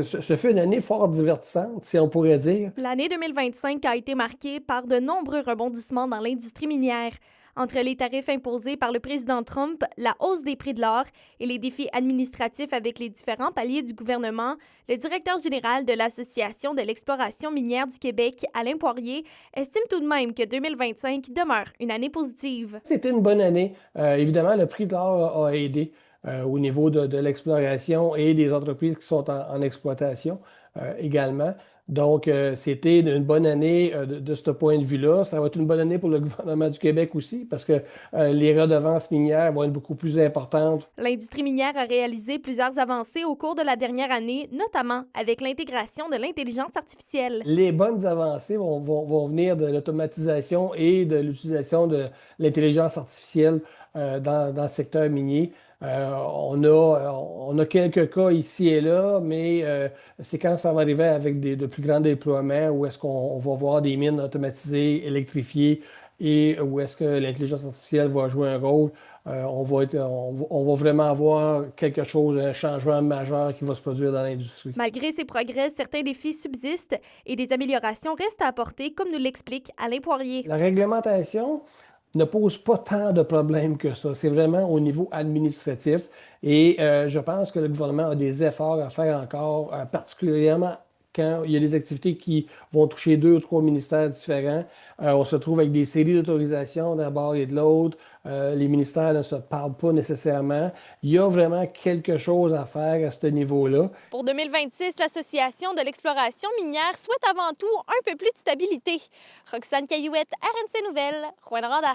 Ce fut une année fort divertissante, si on pourrait dire. L'année 2025 a été marquée par de nombreux rebondissements dans l'industrie minière. Entre les tarifs imposés par le président Trump, la hausse des prix de l'or et les défis administratifs avec les différents paliers du gouvernement, le directeur général de l'Association de l'exploration minière du Québec, Alain Poirier, estime tout de même que 2025 demeure une année positive. C'était une bonne année. Évidemment, le prix de l'or a aidé au niveau de l'exploration et des entreprises qui sont en exploitation également. Donc, c'était une bonne année de ce point de vue-là. Ça va être une bonne année pour le gouvernement du Québec aussi parce que les redevances minières vont être beaucoup plus importantes. L'industrie minière a réalisé plusieurs avancées au cours de la dernière année, notamment avec l'intégration de l'intelligence artificielle. Les bonnes avancées vont venir de l'automatisation et de l'utilisation de l'intelligence artificielle dans le secteur minier. On a quelques cas ici et là, mais c'est quand ça va arriver avec de plus grands déploiements où est-ce qu'on va voir des mines automatisées, électrifiées et où est-ce que l'intelligence artificielle va jouer un rôle. On va vraiment avoir quelque chose, un changement majeur qui va se produire dans l'industrie. Malgré ces progrès, certains défis subsistent et des améliorations restent à apporter, comme nous l'explique Alain Poirier. La réglementation ne pose pas tant de problèmes que ça. C'est vraiment au niveau administratif. Et je pense que le gouvernement a des efforts à faire encore, particulièrement quand il y a des activités qui vont toucher deux ou trois ministères différents. On se retrouve avec des séries d'autorisations d'un bord et de l'autre. Les ministères ne se parlent pas nécessairement. Il y a vraiment quelque chose à faire à ce niveau-là. Pour 2026, l'Association de l'exploration minière souhaite avant tout un peu plus de stabilité. Roxane Caillouette, RNC Nouvelles, Rouyn-Noranda.